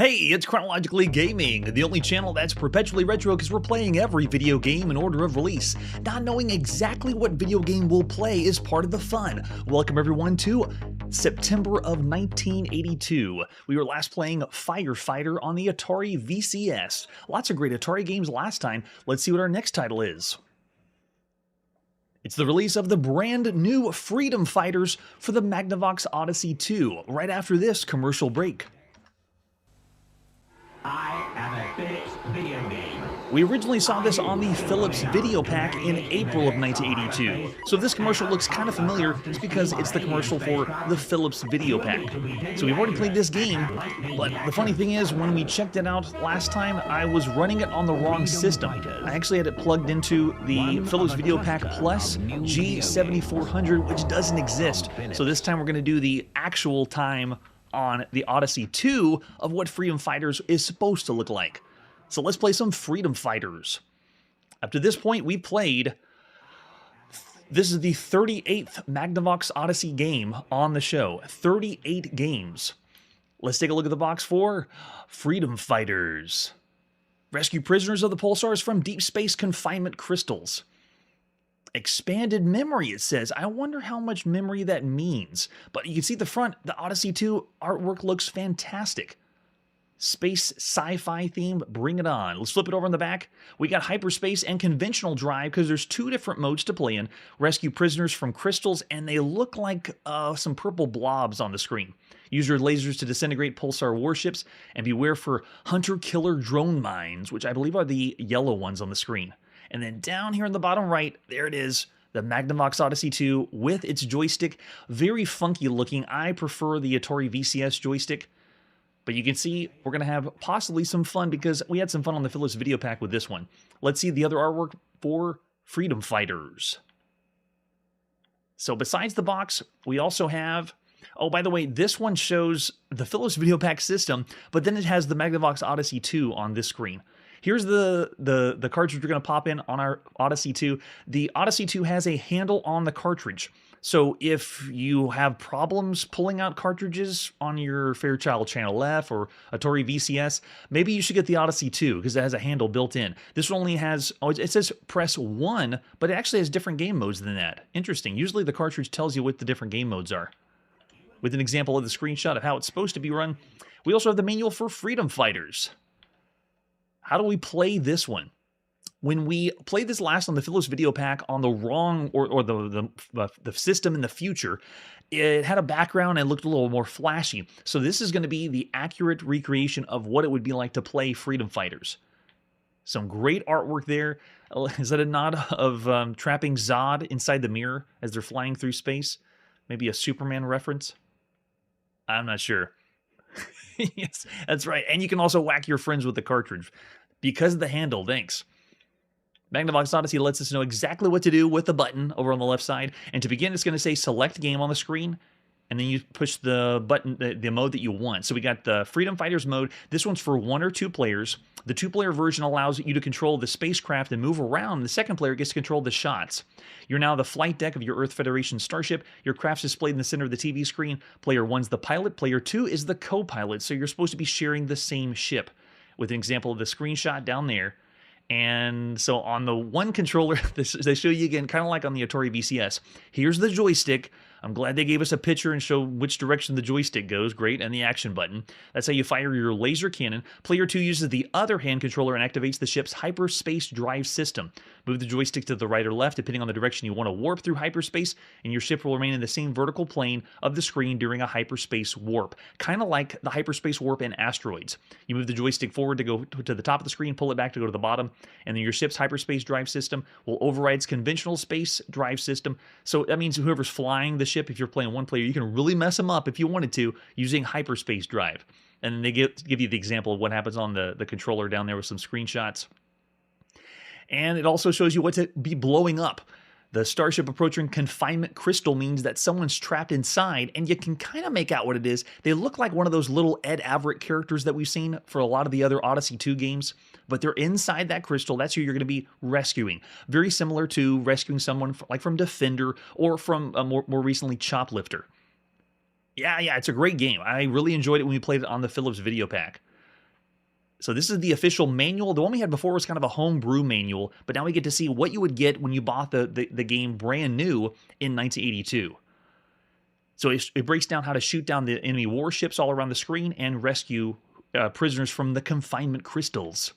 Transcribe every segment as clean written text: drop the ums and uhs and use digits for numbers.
Hey, it's Chronologically Gaming, the only channel that's perpetually retro because we're playing every video game in order of release. Not knowing exactly what video game we'll play is part of the fun. Welcome everyone to September of 1982. We were last playing Firefighter on the Atari VCS. Lots of great Atari games last time. Let's see what our next title is. It's the release of the brand new Freedom Fighters for the Magnavox Odyssey 2, right after this commercial break. I am a Philips video game. We originally saw this on the Philips Video Pack in April of 1982, so if this commercial looks kind of familiar, it's because it's the commercial for the Philips Video Pack. So we've already played this game, but the funny thing is, when we checked it out last time, I was running it on the wrong system. I actually had it plugged into the Philips Video Pack Plus G7400, which doesn't exist. So this time we're going to do the actual time on the Odyssey 2 of what Freedom Fighters is supposed to look like. So let's play some Freedom Fighters. Up to this point, we played... This is the 38th Magnavox Odyssey game on the show. 38 games. Let's take a look at the box for Freedom Fighters. Rescue prisoners of the pulsars from deep space confinement crystals. Expanded memory, it says. I wonder how much memory that means. But you can see the front, the Odyssey 2 artwork looks fantastic. Space sci-fi theme, bring it on. Let's flip it over on the back. We got hyperspace and conventional drive because there's two different modes to play in. Rescue prisoners from crystals, and they look like some purple blobs on the screen. Use your lasers to disintegrate pulsar warships, and beware for hunter-killer drone mines, which I believe are the yellow ones on the screen. And then down here in the bottom right, there it is, the Magnavox Odyssey 2 with its joystick. Very funky looking. I prefer the Atari VCS joystick. But you can see we're going to have possibly some fun because we had some fun on the Philips Video Pack with this one. Let's see the other artwork for Freedom Fighters. So besides the box, we also have... Oh, by the way, this one shows the Philips Video Pack system, but then it has the Magnavox Odyssey 2 on this screen. Here's the cartridge we're going to pop in on our Odyssey 2. The Odyssey 2 has a handle on the cartridge. So if you have problems pulling out cartridges on your Fairchild Channel F or Atari VCS, maybe you should get the Odyssey 2 because it has a handle built in. This one only has, oh, it says press 1, but it actually has different game modes than that. Interesting. Usually the cartridge tells you what the different game modes are. With an example of the screenshot of how it's supposed to be run. We also have the manual for Freedom Fighters. How do we play this one? When we played this last on the Philips Video Pack on the wrong, or the system in the future, it had a background and looked a little more flashy. So this is going to be the accurate recreation of what it would be like to play Freedom Fighters. Some great artwork there. Is that a nod of trapping Zod inside the mirror as they're flying through space? Maybe a Superman reference? I'm not sure. Yes, that's right. And you can also whack your friends with the cartridge. Because of the handle, thanks. Magnavox Odyssey lets us know exactly what to do with the button over on the left side. And to begin, it's going to say select game on the screen. And then you push the button, the mode that you want. So we got the Freedom Fighters mode. This one's for 1 or 2 players. The 2-player version allows you to control the spacecraft and move around. The second player gets to control the shots. You're now the flight deck of your Earth Federation starship. Your craft's displayed in the center of the TV screen. Player 1's the pilot. Player 2 is the co-pilot. So you're supposed to be sharing the same ship. With an example of the screenshot down there. And so on the one controller, they show you again, kind of like on the Atari VCS. Here's the joystick. I'm glad they gave us a picture and show which direction the joystick goes. Great. And the action button. That's how you fire your laser cannon. Player 2 uses the other hand controller and activates the ship's hyperspace drive system. Move the joystick to the right or left, depending on the direction you want to warp through hyperspace, and your ship will remain in the same vertical plane of the screen during a hyperspace warp. Kind of like the hyperspace warp in Asteroids. You move the joystick forward to go to the top of the screen, pull it back to go to the bottom, and then your ship's hyperspace drive system will override its conventional space drive system. So that means whoever's flying the ship, if you're playing one player, you can really mess them up if you wanted to using hyperspace drive. And then they give you the example of what happens on the controller down there with some screenshots. And it also shows you what to be blowing up. The starship approaching confinement crystal means that someone's trapped inside, and you can kind of make out what it is. They look like one of those little Ed Averitt characters that we've seen for a lot of the other Odyssey 2 games, but they're inside that crystal. That's who you're going to be rescuing. Very similar to rescuing someone like from Defender or from more recently Choplifter. Yeah, it's a great game. I really enjoyed it when we played it on the Philips Video Pack. So this is the official manual. The one we had before was kind of a homebrew manual, but now we get to see what you would get when you bought the game brand new in 1982. So it breaks down how to shoot down the enemy warships all around the screen and rescue prisoners from the confinement crystals.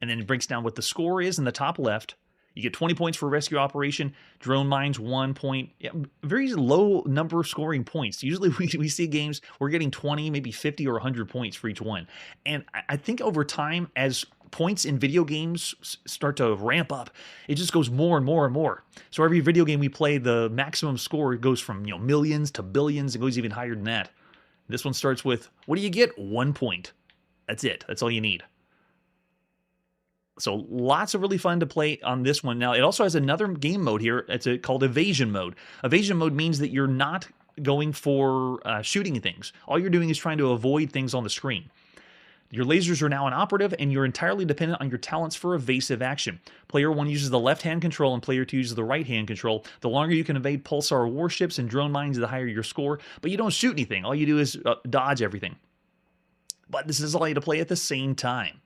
And then it breaks down what the score is in the top left. You get 20 points for rescue operation. Drone mines, 1 point. Yeah, very low number of scoring points. Usually we see games, we're getting 20, maybe 50 or 100 points for each one. And I think over time, as points in video games start to ramp up, it just goes more and more and more. So every video game we play, the maximum score goes from millions to billions. It goes even higher than that. This one starts with, what do you get? 1 point. That's it. That's all you need. So lots of really fun to play on this one. Now, it also has another game mode here. It's called Evasion Mode. Evasion Mode means that you're not going for shooting things. All you're doing is trying to avoid things on the screen. Your lasers are now inoperative, and you're entirely dependent on your talents for evasive action. Player 1 uses the left-hand control, and Player 2 uses the right-hand control. The longer you can evade pulsar warships and drone mines, the higher your score. But you don't shoot anything. All you do is dodge everything. But this is all you to play at the same time.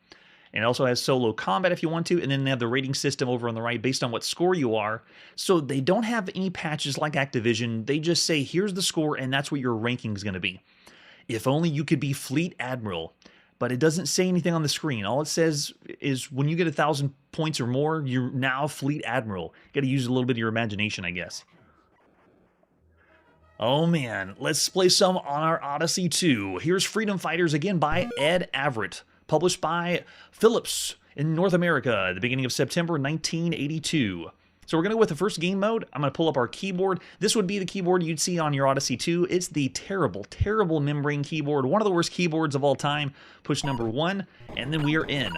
And it also has solo combat if you want to, and then they have the rating system over on the right based on what score you are. So they don't have any patches like Activision. They just say, here's the score, and that's what your ranking is going to be. If only you could be Fleet Admiral. But it doesn't say anything on the screen. All it says is when you get 1,000 points or more, you're now Fleet Admiral. You got to use a little bit of your imagination, I guess. Oh man, let's play some on our Odyssey 2. Here's Freedom Fighters again by Ed Averitt. Published by Philips in North America at the beginning of September 1982. So we're going to go with the first game mode. I'm going to pull up our keyboard. This would be the keyboard you'd see on your Odyssey 2. It's the terrible, terrible membrane keyboard. One of the worst keyboards of all time. Push number 1, and then we are in.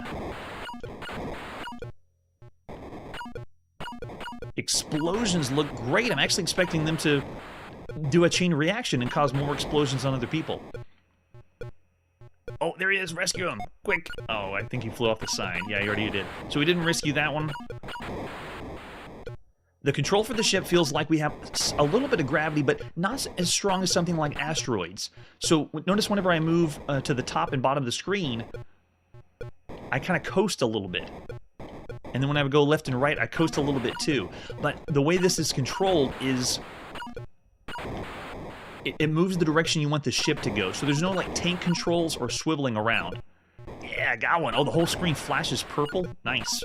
Explosions look great. I'm actually expecting them to do a chain reaction and cause more explosions on other people. Oh, there he is. Rescue him. Quick. Oh, I think he flew off the side. Yeah, he already did. So we didn't rescue that one. The control for the ship feels like we have a little bit of gravity, but not as strong as something like asteroids. So notice whenever I move to the top and bottom of the screen, I kind of coast a little bit. And then when I would go left and right, I coast a little bit too. But the way this is controlled is it moves the direction you want the ship to go. So there's no like tank controls or swiveling around. Yeah, got one. Oh, the whole screen flashes purple. Nice.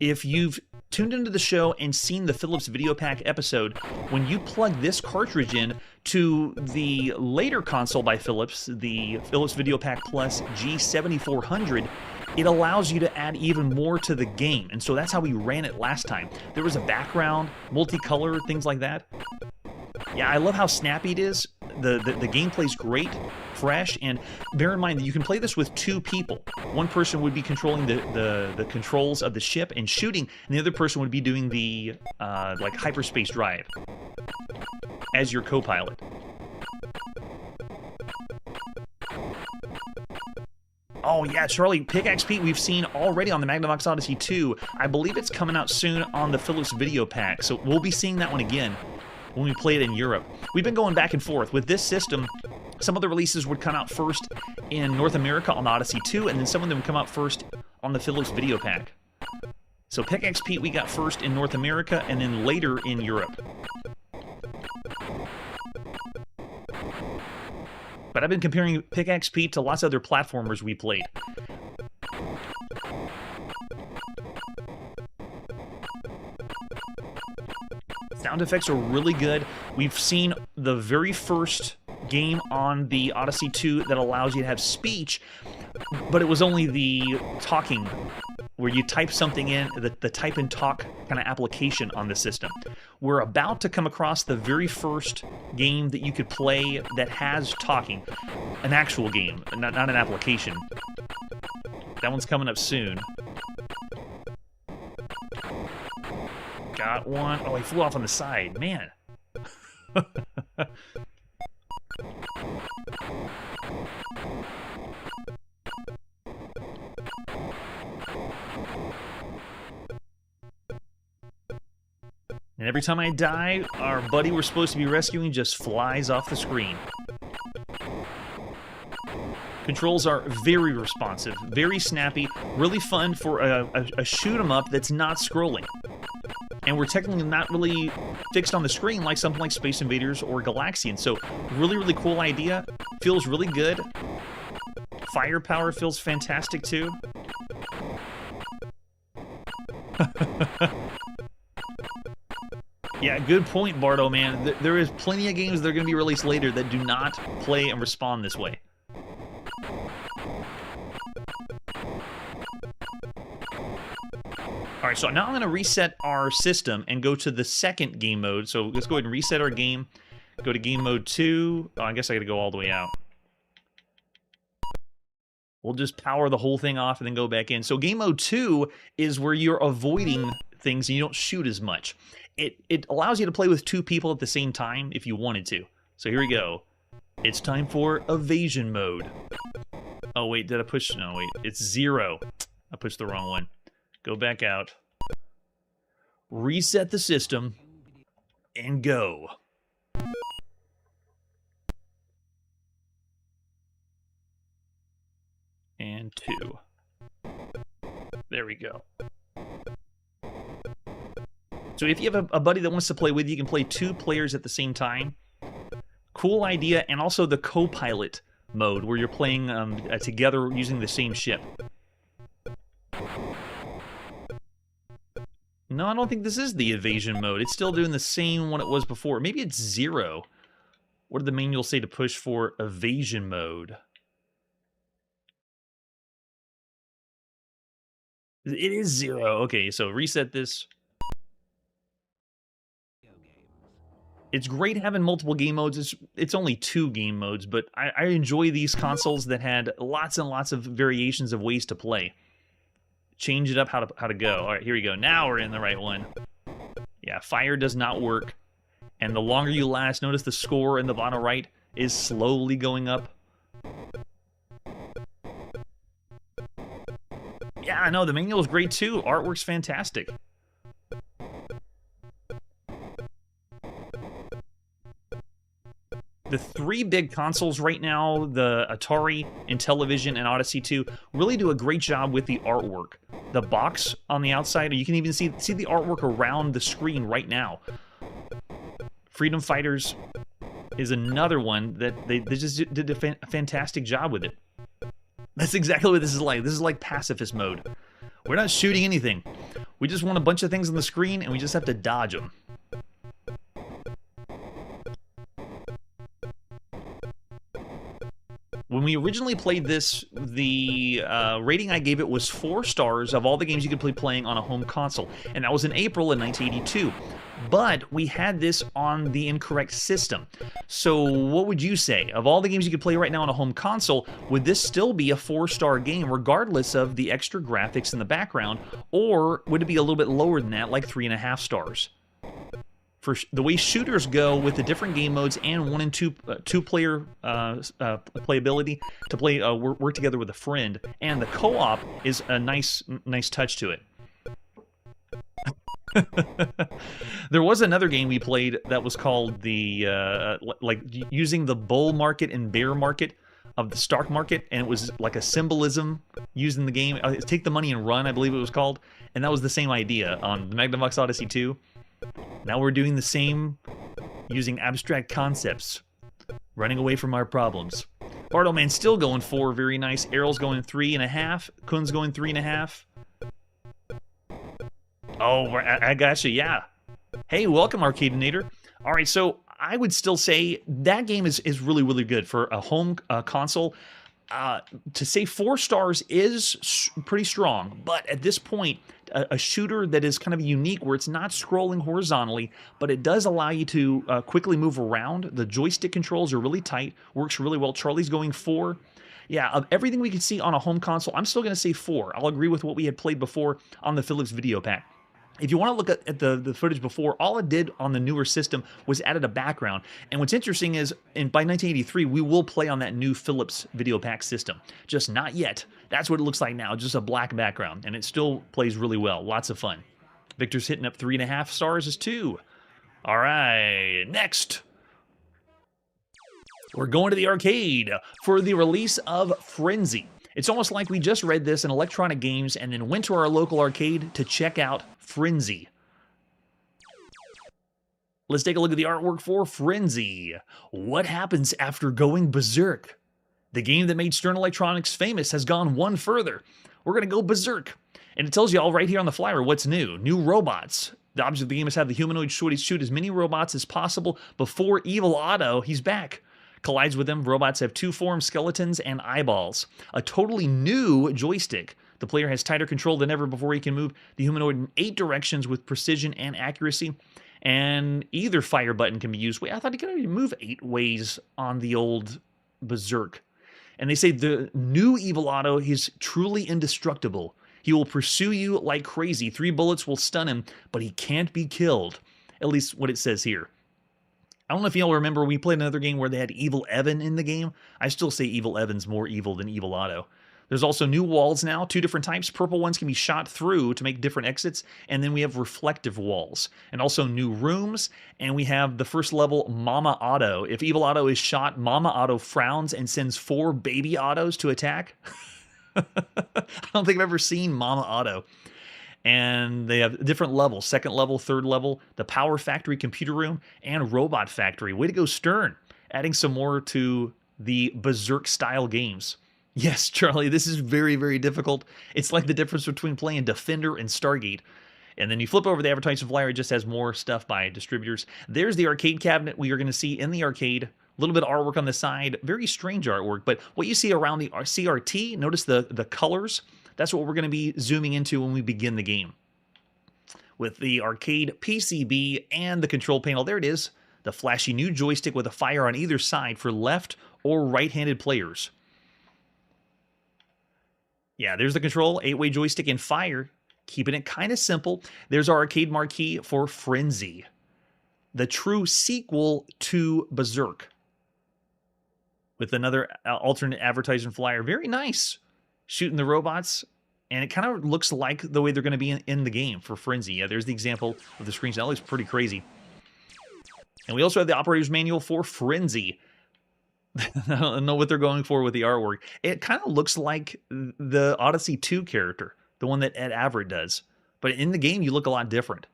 If you've tuned into the show and seen the Philips Video Pack episode, when you plug this cartridge in to the later console by Philips, the Philips Video Pack Plus G7400, it allows you to add even more to the game. And so that's how we ran it last time. There was a background, multicolor, things like that. Yeah, I love how snappy it is. The gameplay's great, fresh, and bear in mind that you can play this with 2 people. One person would be controlling the controls of the ship and shooting, and the other person would be doing the like hyperspace drive as your co-pilot. Oh yeah, Charlie, Pickaxe Pete we've seen already on the Magnavox Odyssey 2. I believe it's coming out soon on the Philips Video Pack, so we'll be seeing that one again when we play it in Europe. We've been going back and forth. With this system, some of the releases would come out first in North America on the Odyssey 2, and then some of them would come out first on the Philips Video Pack. So Pickaxe Pete we got first in North America, and then later in Europe. But I've been comparing Pickaxe Pete to lots of other platformers we played. Sound effects are really good. We've seen the very first game on the Odyssey 2 that allows you to have speech, but it was only the talking, where you type something in, the type and talk kind of application on the system. We're about to come across the very first game that you could play that has talking. An actual game, not an application. That one's coming up soon. Got one. Oh, he flew off on the side. Man. And every time I die, our buddy we're supposed to be rescuing just flies off the screen. Controls are very responsive, very snappy, really fun for a shoot 'em up that's not scrolling. And we're technically not really fixed on the screen like something like Space Invaders or Galaxian. So really, really cool idea. Feels really good. Firepower feels fantastic too. Yeah, good point, Bardo, man. There is plenty of games that are going to be released later that do not play and respond this way. Alright, so now I'm going to reset our system and go to the second game mode. So let's go ahead and reset our game. Go to game mode 2. Oh, I guess I got to go all the way out. We'll just power the whole thing off and then go back in. So game mode 2 is where you're avoiding things and you don't shoot as much. It allows you to play with 2 people at the same time if you wanted to. So here we go. It's time for evasion mode. Oh, wait, did I push? No, wait, it's 0. I pushed the wrong one. Go back out. Reset the system. And go. And 2. There we go. So if you have a buddy that wants to play with you, you can play 2 players at the same time. Cool idea, and also the co-pilot mode, where you're playing together using the same ship. No, I don't think this is the evasion mode. It's still doing the same one it was before. Maybe it's 0. What did the manual say to push for evasion mode? It is 0. Okay, so reset this. It's great having multiple game modes. It's only 2 game modes, but I enjoy these consoles that had lots and lots of variations of ways to play. Change it up how to go. All right, here we go. Now we're in the right one. Yeah, fire does not work. And the longer you last, notice the score in the bottom right is slowly going up. Yeah, I know, the manual is great too. Artwork's fantastic. The 3 big consoles right now, the Atari, Intellivision, and Odyssey 2, really do a great job with the artwork. The box on the outside, you can even see the artwork around the screen right now. Freedom Fighters is another one that they just did a fantastic job with it. That's exactly what this is like. This is like pacifist mode. We're not shooting anything. We just want a bunch of things on the screen, and we just have to dodge them. When we originally played this, the rating I gave it was 4 stars of all the games you could play playing on a home console. And that was in April of 1982. But we had this on the incorrect system. So what would you say? Of all the games you could play right now on a home console, would this still be a 4-star game regardless of the extra graphics in the background? Or would it be a little bit lower than that, like 3.5 stars? For the way shooters go with the different game modes and 1 and 2 player playability to play work together with a friend, and the co-op is a nice touch to it. There was another game we played that was called the like using the bull market and bear market of the stock market, and it was like a symbolism used in the game. Take the money and run, I believe it was called, and that was the same idea on the Magnavox Odyssey 2. Now we're doing the same, using abstract concepts, running away from our problems. Bardo Man still going 4, very nice. Errol's going 3.5. Kun's going 3.5. Oh, I gotcha, yeah. Hey, welcome, Arcadeinator. All right, so I would still say that game is really, really good for a home console. To say 4 stars is pretty strong, but at this point, a shooter that is kind of unique where it's not scrolling horizontally, but it does allow you to quickly move around. The joystick controls are really tight, works really well. Charlie's going 4. Yeah, of everything we could see on a home console, I'm still going to say 4. I'll agree with what we had played before on the Philips video pack. If you want to look at the footage before, all it did on the newer system was added a background. And what's interesting is, by 1983, we will play on that new Philips video pack system. Just not yet. That's what it looks like now, just a black background. And it still plays really well. Lots of fun. Victor's hitting up 3.5 stars as 2. All right, next. We're going to the arcade for the release of Frenzy. It's almost like we just read this in Electronic Games and then went to our local arcade to check out Frenzy. Let's take a look at the artwork for Frenzy. What happens after going berserk? The game that made Stern Electronics famous has gone one further. We're going to go berserk. And it tells you all right here on the flyer what's new. New robots. The object of the game is to have the humanoid shoot as many robots as possible before Evil Otto, he's back, collides with them. Robots have two forms, skeletons and eyeballs. A totally new joystick. The player has tighter control than ever before he can move the humanoid in 8 directions with precision and accuracy. And either fire button can be used. Wait, I thought he could only move 8 ways on the old berserk. And they say the new Evil Otto is truly indestructible. He will pursue you like crazy. 3 bullets will stun him, but he can't be killed. At least what it says here. I don't know if y'all remember, we played another game where they had Evil Evan in the game. I still say Evil Evan's more evil than Evil Otto. There's also new walls now, 2 different types. Purple ones can be shot through to make different exits, and then we have reflective walls. And also new rooms, and we have the first level, Mama Otto. If Evil Otto is shot, Mama Otto frowns and sends 4 baby Ottos to attack. I don't think I've ever seen Mama Otto. And they have different levels, 2nd level, 3rd level, the Power Factory Computer Room, and Robot Factory. Way to go, Stern. Adding some more to the Berserk-style games. Yes, Charlie, this is very, very difficult. It's like the difference between playing Defender and Stargate. And then you flip over the advertising flyer, it just has more stuff by distributors. There's the arcade cabinet we are going to see in the arcade. A little bit of artwork on the side, very strange artwork, but what you see around the CRT, notice the colors. That's what we're going to be zooming into when we begin the game. With the arcade PCB and the control panel, there it is. The flashy new joystick with a fire on either side for left or right-handed players. Yeah, there's the control, 8-way joystick and fire. Keeping it kind of simple. There's our arcade marquee for Frenzy, the true sequel to Berserk. With another alternate advertising flyer. Very nice. Shooting the robots. And it kind of looks like the way they're going to be in the game for Frenzy. Yeah, there's the example of the screens. That looks pretty crazy. And we also have the operator's manual for Frenzy. I don't know what they're going for with the artwork. It kind of looks like the Odyssey 2 character, the one that Ed Averitt does. But in the game, you look a lot different.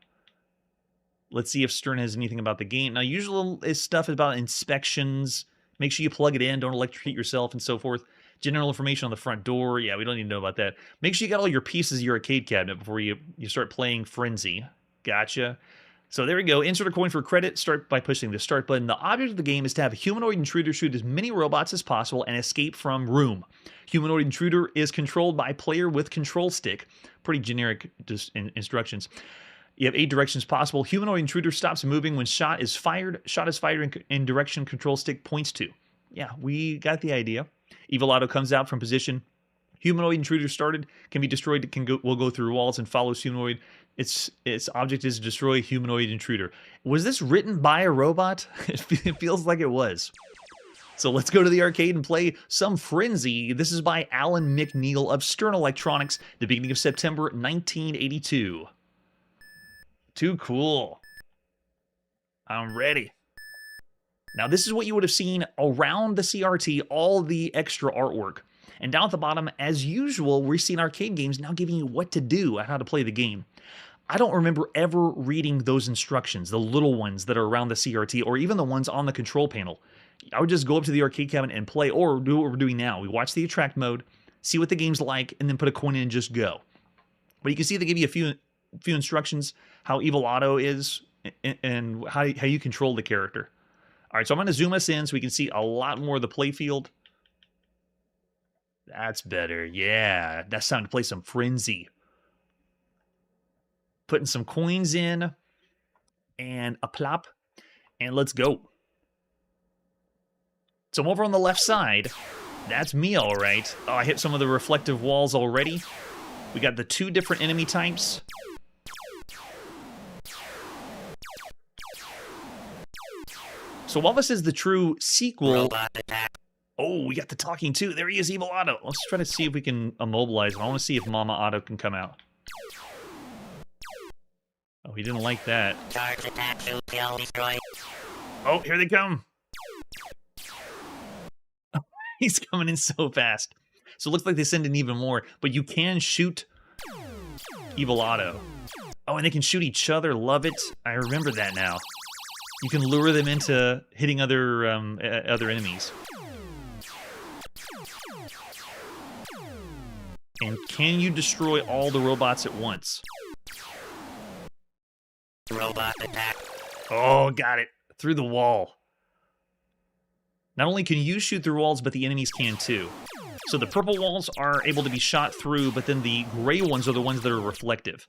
Let's see if Stern has anything about the game. Now, usual stuff is about inspections. Make sure you plug it in. Don't electrocute yourself and so forth. General information on the front door. Yeah, we don't need to know about that. Make sure you got all your pieces of your arcade cabinet before you start playing Frenzy. Gotcha. So there we go. Insert a coin for credit. Start by pushing the start button. The object of the game is to have a humanoid intruder shoot as many robots as possible and escape from room. Humanoid intruder is controlled by player with control stick. Pretty generic instructions. You have 8 directions possible. Humanoid intruder stops moving when shot is fired. Shot is fired in direction control stick points to. Yeah, we got the idea. Evil Otto comes out from position. Humanoid intruder started, can be destroyed, will go through walls and follows humanoid. Its object is to destroy humanoid intruder. Was this written by a robot? It feels like it was. So let's go to the arcade and play some Frenzy. This is by Alan McNeil of Stern Electronics, the beginning of September 1982. Too cool. I'm ready. Now, this is what you would have seen around the CRT, all the extra artwork. And down at the bottom, as usual, we're seeing arcade games now giving you what to do and how to play the game. I don't remember ever reading those instructions, the little ones that are around the CRT, or even the ones on the control panel. I would just go up to the arcade cabinet and play, or do what we're doing now. We watch the attract mode, see what the game's like, and then put a coin in and just go. But you can see they give you a few instructions, how Evil Otto is, and how you control the character. All right, so I'm going to zoom us in so we can see a lot more of the playfield. That's better. Yeah, that's time to play some Frenzy. Putting some coins in and a plop, and let's go. So I'm over on the left side. That's me, all right. Oh, I hit some of the reflective walls already. We got the 2 different enemy types. So while this is the true sequel... Oh, we got the talking too. There he is, Evil Otto. Let's try to see if we can immobilize him. I want to see if Mama Otto can come out. Oh, he didn't like that. Charge attack, shoot, kill, destroy. Oh, here they come. He's coming in so fast. So it looks like they send in even more, but you can shoot Evil Otto. Oh, and they can shoot each other. Love it. I remember that now. You can lure them into hitting other enemies. And can you destroy all the robots at once? Robot attack. Oh, got it. Through the wall. Not only can you shoot through walls, but the enemies can too. So the purple walls are able to be shot through, but then the gray ones are the ones that are reflective.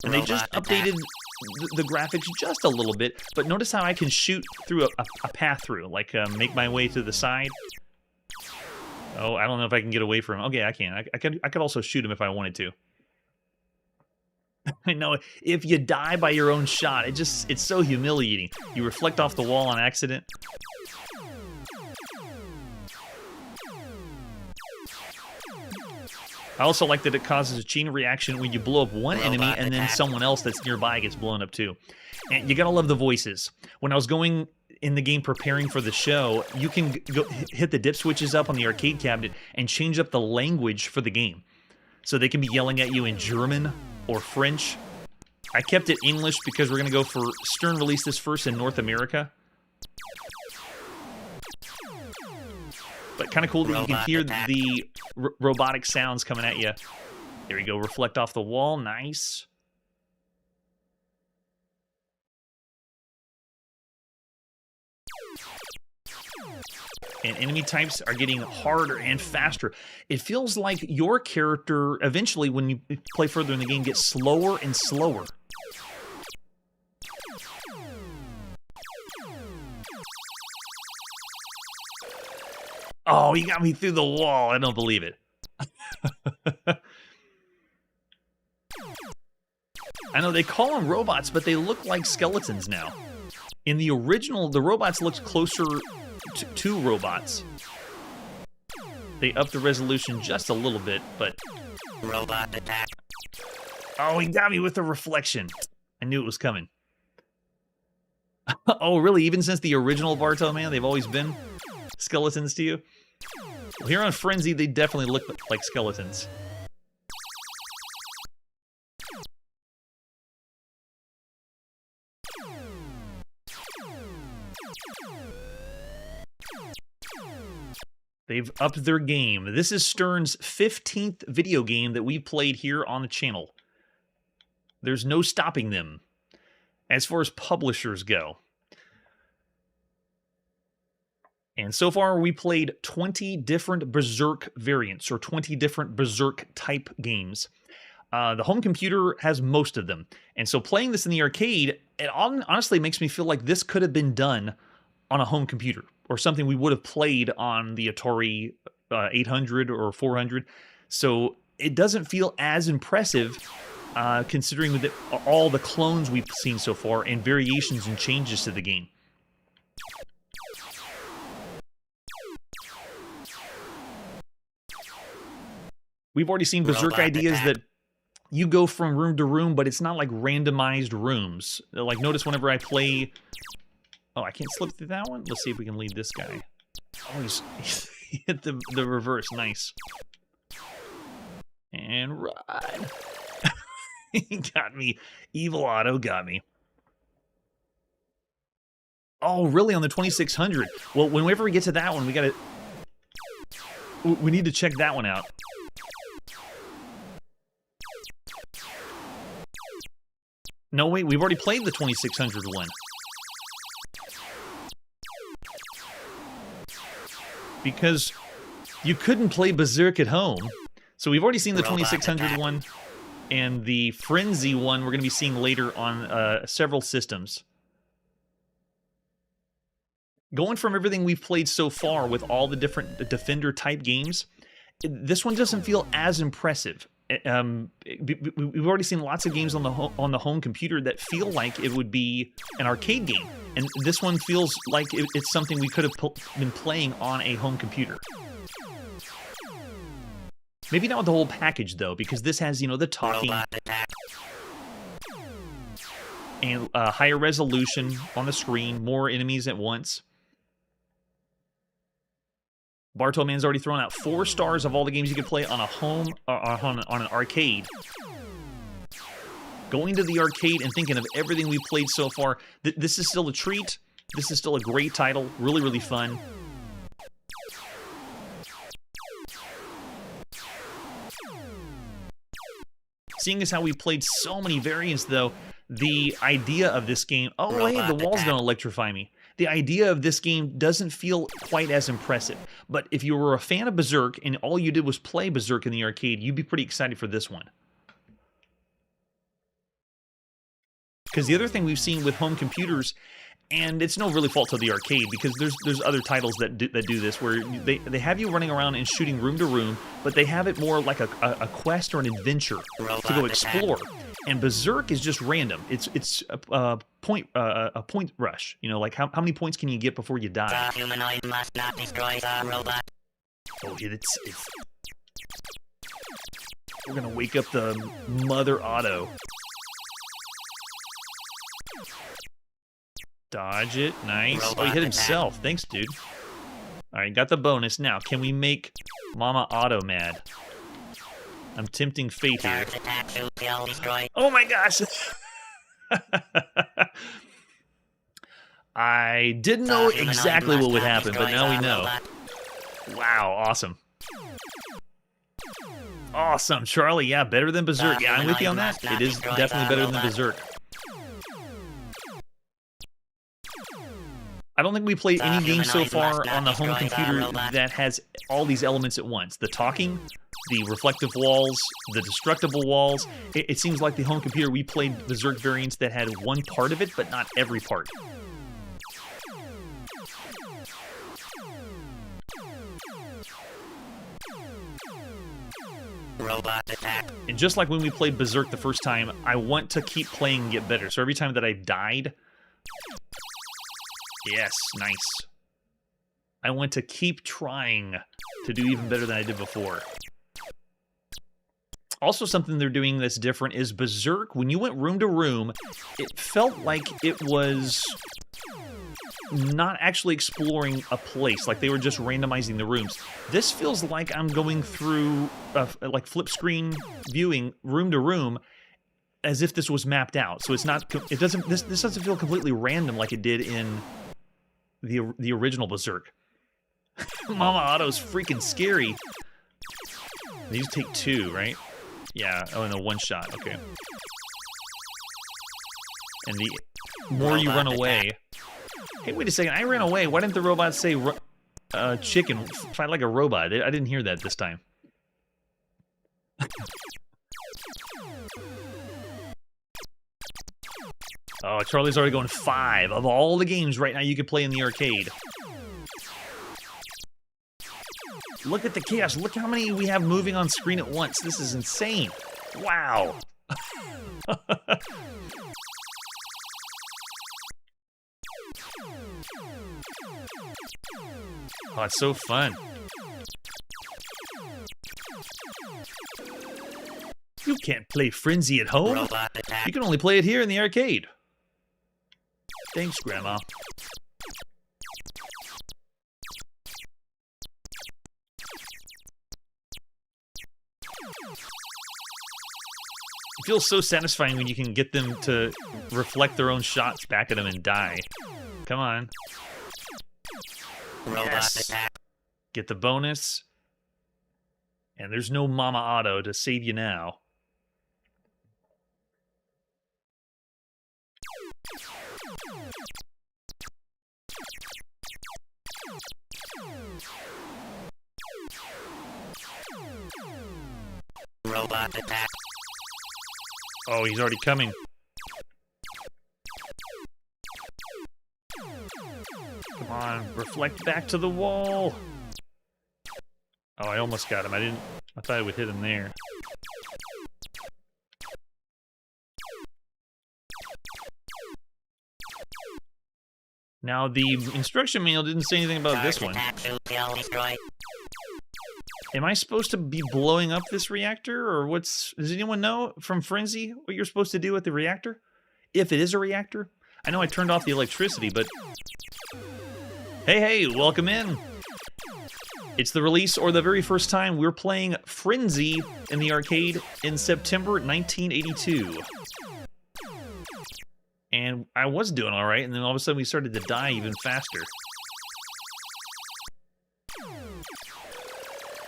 And they just updated the graphics just a little bit, but notice how I can shoot through a path through, like make my way to the side. Oh, I don't know if I can get away from him. Okay, I can. I could also shoot him if I wanted to. I know, if you die by your own shot, it's so humiliating. You reflect off the wall on accident. I also like that it causes a chain reaction when you blow up one enemy and then someone else that's nearby gets blown up too. And you gotta love the voices. When I was going in the game preparing for the show, you can go hit the dip switches up on the arcade cabinet and change up the language for the game. So they can be yelling at you in German or French. I kept it English because we're gonna go for Stern released this first in North America. But kind of cool that you can hear the robotic sounds coming at you. There you go, reflect off the wall, nice. And enemy types are getting harder and faster. It feels like your character, eventually, when you play further in the game, gets slower and slower. Oh, he got me through the wall. I don't believe it. I know they call them robots, but they look like skeletons now. In the original, the robots looked closer to robots. They upped the resolution just a little bit, but... Robot attack. Oh, he got me with the reflection. I knew it was coming. Oh, really? Even since the original Bartow, man, they've always been skeletons to you? Well, here on Frenzy, they definitely look like skeletons. They've upped their game. This is Stern's 15th video game that we've played here on the channel. There's no stopping them as far as publishers go. And so far, we played 20 different Berserk variants, or 20 different Berserk-type games. The home computer has most of them. And so playing this in the arcade, it honestly makes me feel like this could have been done on a home computer, or something we would have played on the Atari 800 or 400. So it doesn't feel as impressive, considering all the clones we've seen so far and variations and changes to the game. We've already seen Berserk ideas that you go from room to room, but it's not like randomized rooms. Like, notice whenever I play... Oh, I can't slip through that one? Let's see if we can lead this guy. Oh, he hit the reverse. Nice. And run. He got me. Evil Otto got me. Oh, really? On the 2600? Well, whenever we get to that one, we need to check that one out. No, wait, we've already played the 2600 one. Because you couldn't play Berserk at home. So we've already seen the 2600 one, and the Frenzy one we're going to be seeing later on several systems. Going from everything we've played so far with all the different Defender-type games, this one doesn't feel as impressive. We've already seen lots of games on the home computer that feel like it would be an arcade game, and this one feels like it's something we could have been playing on a home computer. Maybe not with the whole package though, because this has, you know, the talking and higher resolution on the screen, more enemies at once. Bartolman's already thrown out 4 stars of all the games you could play on a home or on an arcade. Going to the arcade and thinking of everything we played so far, this is still a treat. This is still a great title. Really, really fun. Seeing as how we played so many variants, though, the idea of this game... Oh, hey, the walls don't electrify me. The idea of this game doesn't feel quite as impressive. But if you were a fan of Berserk and all you did was play Berserk in the arcade, you'd be pretty excited for this one. Because the other thing we've seen with home computers, and it's no really fault to the arcade, because there's other titles that do this, where they have you running around and shooting room to room, but they have it more like a quest or an adventure to go explore. And Berserk is just random. It's a point rush. You know, like how many points can you get before you die? The humanoid must not destroy the robot. Oh, it's we're gonna wake up the Mother Auto. Dodge it. Nice. Oh, he hit himself. Thanks, dude. All right, got the bonus. Now, can we make Mama Auto mad? I'm tempting fate here. Oh my gosh! I didn't know exactly what would happen, but now we know. Wow, awesome. Awesome, Charlie. Yeah, better than Berserk. Yeah, I'm with you on that. It is definitely better than Berserk. I don't think we played any game so far on the home computer that has all these elements at once. The talking, the reflective walls, the destructible walls. It seems like the home computer, we played Berserk variants that had one part of it, but not every part. Robot attack. And just like when we played Berserk the first time, I want to keep playing and get better. So every time that I died... Yes, nice. I want to keep trying to do even better than I did before. Also, something they're doing that's different is Berserk, when you went room to room, it felt like it was not actually exploring a place, like they were just randomizing the rooms. This feels like I'm going through, like flip screen viewing, room to room, as if this was mapped out. So it's not, this doesn't feel completely random like it did in the original Berserk. Mama Auto's freaking scary. These take 2, right? Yeah, oh, and a one shot, okay. And the more you run away... Hey, wait a second, I ran away. Why didn't the robot say, chicken, fight like a robot? I didn't hear that this time. Oh, Charlie's already going 5 of all the games right now you could play in the arcade. Look at the chaos. Look how many we have moving on screen at once. This is insane. Wow. Oh, it's so fun. You can't play Frenzy at home. You can only play it here in the arcade. Thanks, Grandma. It feels so satisfying when you can get them to reflect their own shots back at them and die. Come on. Yes. Get the bonus. And there's no Mama Auto to save you now. Robot attack. Oh, he's already coming. Come on, reflect back to the wall. Oh, I almost got him. I thought I would hit him there. Now, the instruction manual didn't say anything about this one. Am I supposed to be blowing up this reactor, or what's... Does anyone know from Frenzy what you're supposed to do with the reactor? If it is a reactor? I know I turned off the electricity, but... Hey, welcome in! It's the release, or the very first time we're playing Frenzy in the arcade in September 1982. And I was doing all right, and then all of a sudden we started to die even faster.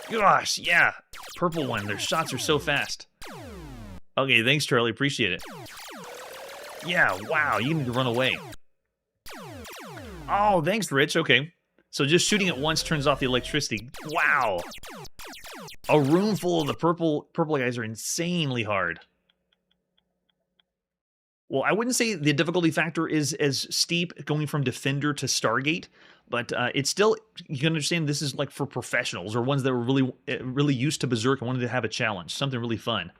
Gosh, yeah. Purple one, their shots are so fast. Okay, thanks, Charlie, appreciate it. Yeah, wow, you need to run away. Oh, thanks, Rich, okay. So just shooting it once turns off the electricity. Wow. A room full of the purple guys are insanely hard. Well, I wouldn't say the difficulty factor is as steep going from Defender to Stargate, but it's still, you can understand this is like for professionals or ones that were really used to Berserk and wanted to have a challenge, something really fun.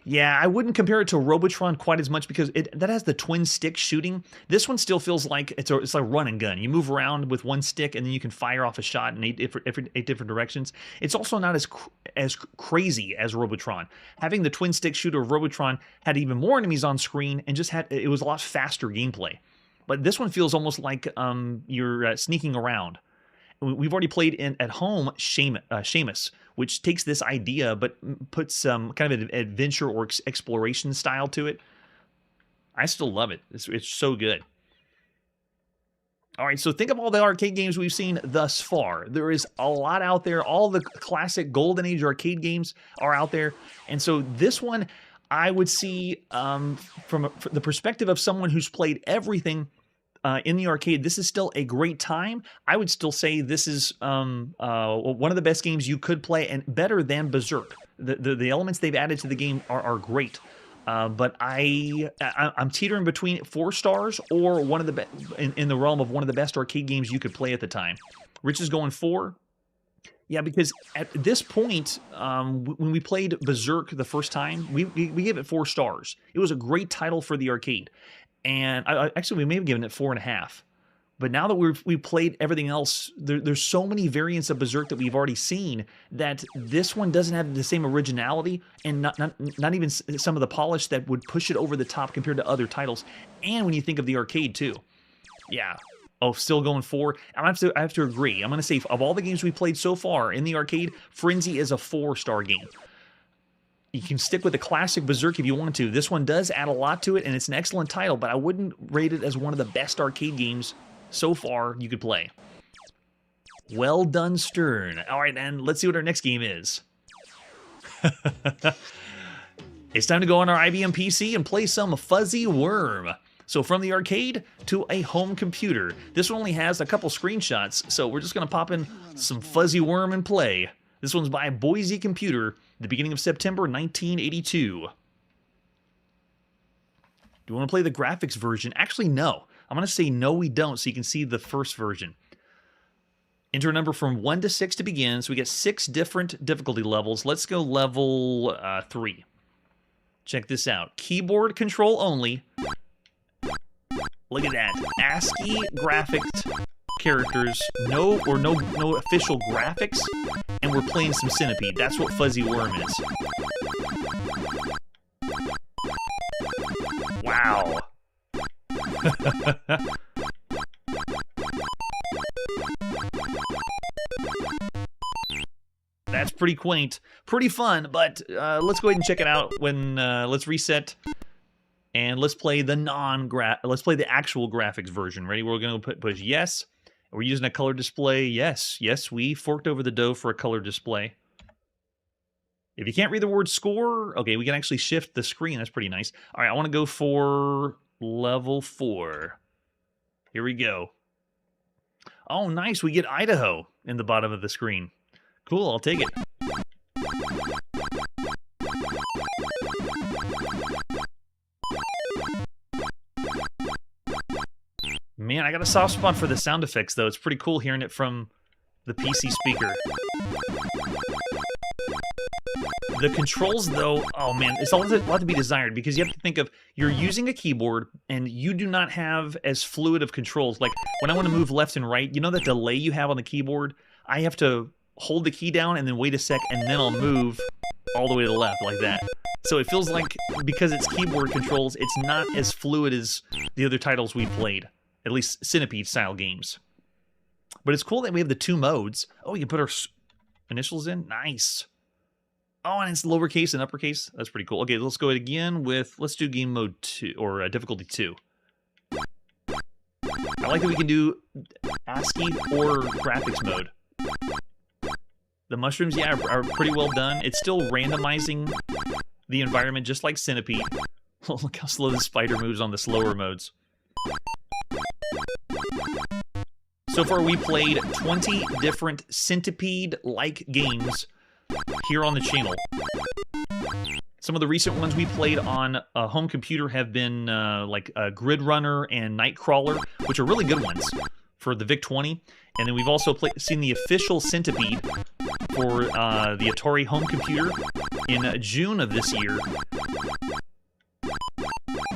Yeah, I wouldn't compare it to Robotron quite as much because that has the twin stick shooting. This one still feels like it's like run and gun. You move around with one stick and then you can fire off a shot in eight different directions. It's also not as crazy as Robotron. Having the twin stick shooter of Robotron had even more enemies on screen and it was a lot faster gameplay. But this one feels almost like you're sneaking around. We've already played at home Seamus, which takes this idea but puts some kind of an adventure or exploration style to it. I still love it. It's so good. All right, so think of all the arcade games we've seen thus far. There is a lot out there. All the classic Golden Age arcade games are out there. And so this one, I would see from the perspective of someone who's played everything in the arcade, this is still a great time. I would still say this is one of the best games you could play, and better than Berserk. The elements they've added to the game are great. But I'm teetering between 4 stars or one of the in the realm of one of the best arcade games you could play at the time. Rich is going 4. Yeah, because at this point, when we played Berserk the first time, we gave it 4 stars. It was a great title for the arcade. And actually, we may have given it 4.5. But now that we've played everything else, there's so many variants of Berserk that we've already seen that this one doesn't have the same originality and not even some of the polish that would push it over the top compared to other titles. And when you think of the arcade too, yeah. Oh, still going 4. I have to agree. I'm going to say of all the games we played so far in the arcade, Frenzy is a 4-star game. You can stick with the classic Berserk if you want to. This one does add a lot to it, and it's an excellent title, but I wouldn't rate it as one of the best arcade games so far you could play. Well done, Stern. All right, and let's see what our next game is. It's time to go on our IBM PC and play some Fuzzy Worm. So from the arcade to a home computer. This one only has a couple screenshots, so we're just going to pop in some Fuzzy Worm and play. This one's by Boise Computer, the beginning of September 1982. Do you want to play the graphics version? Actually, no. I'm going to say no, we don't, so you can see the first version. Enter a number from 1 to 6 to begin, so we get 6 different difficulty levels. Let's go level 3. Check this out. Keyboard control only. Look at that. ASCII graphics characters, no official graphics, and we're playing some Centipede. That's what Fuzzy Worm is. Wow. That's pretty quaint, pretty fun, but let's go ahead and check it out when let's reset and let's play the actual graphics version. Ready? We're going to push yes. We're using a color display. Yes, we forked over the dough for a color display. If you can't read the word score, okay, we can actually shift the screen. That's pretty nice. All right, I want to go for level 4. Here we go. Oh, nice. We get Idaho in the bottom of the screen. Cool, I'll take it. Man, I got a soft spot for the sound effects, though. It's pretty cool hearing it from the PC speaker. The controls, though, oh man, it's a lot to be desired, because you have to think of, you're using a keyboard, and you do not have as fluid of controls. Like, when I want to move left and right, you know that delay you have on the keyboard? I have to hold the key down and then wait a sec, and then I'll move all the way to the left, like that. So it feels like, because it's keyboard controls, it's not as fluid as the other titles we played. At least Centipede-style games. But it's cool that we have the 2 modes. Oh, you can put our initials in. Nice. Oh, and it's lowercase and uppercase. That's pretty cool. Okay, let's go again with, let's do game mode 2, or difficulty 2. I like that we can do ASCII or graphics mode. The mushrooms, yeah, are pretty well done. It's still randomizing the environment just like Centipede. Look how slow the spider moves on the slower modes. So far, we played 20 different Centipede-like games here on the channel. Some of the recent ones we played on a home computer have been like Grid Runner and Nightcrawler, which are really good ones for the VIC-20. And then we've also seen the official Centipede for the Atari home computer in June of this year.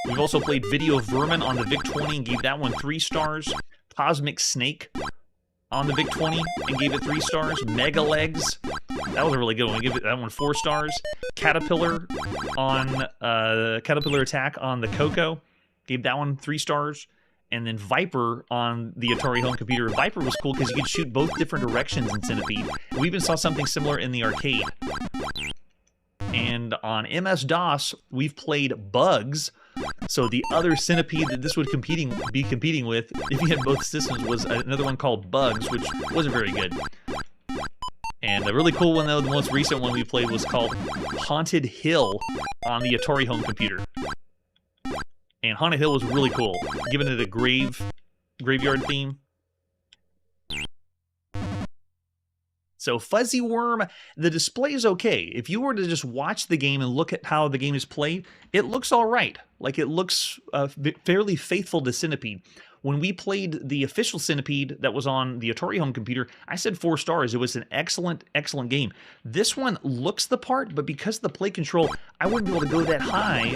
We've also played Video Vermin on the VIC-20 and gave that one 3 stars. Cosmic Snake on the VIC-20 and gave it 3 stars. Mega Legs, that was a really good one. I gave that one 4 stars. Caterpillar on Caterpillar Attack on the Coco, gave that one 3 stars. And then Viper on the Atari home computer. Viper was cool because you could shoot both different directions in Centipede. We even saw something similar in the arcade. And on MS-DOS, we've played Bugs. So the other Centipede that this would be competing with, if you had both systems, was another one called Bugs, which wasn't very good. And a really cool one, though, the most recent one we played was called Haunted Hill on the Atari home computer. And Haunted Hill was really cool, giving it a graveyard theme. So Fuzzy Worm, the display is okay. If you were to just watch the game and look at how the game is played, it looks all right. Like, it looks fairly faithful to Centipede. When we played the official Centipede that was on the Atari home computer, I said 4 stars. It was an excellent, excellent game. This one looks the part, but because of the play control, I wouldn't be able to go that high.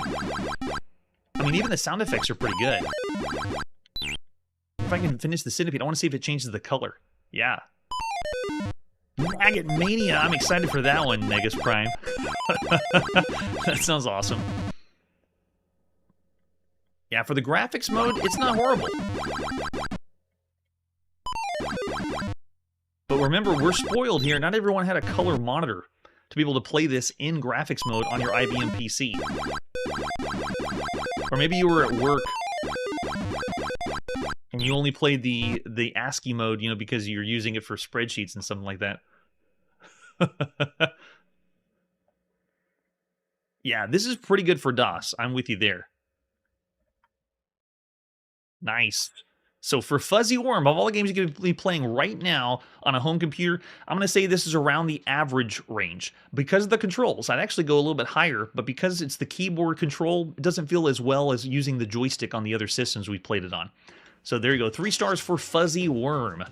I mean, even the sound effects are pretty good. If I can finish the Centipede, I want to see if it changes the color. Yeah. Maggot Mania, I'm excited for that one, Megas Prime. That sounds awesome. Yeah, for the graphics mode, it's not horrible. But remember, we're spoiled here. Not everyone had a color monitor to be able to play this in graphics mode on your IBM PC. Or maybe you were at work and you only played the ASCII mode, you know, because you're using it for spreadsheets and something like that. Yeah, this is pretty good for DOS. I'm with you there. Nice. So for Fuzzy Worm, of all the games you could be playing right now on a home computer, I'm going to say this is around the average range. Because of the controls, I'd actually go a little bit higher, but because it's the keyboard control, it doesn't feel as well as using the joystick on the other systems we played it on. So there you go, 3 stars for Fuzzy Worm.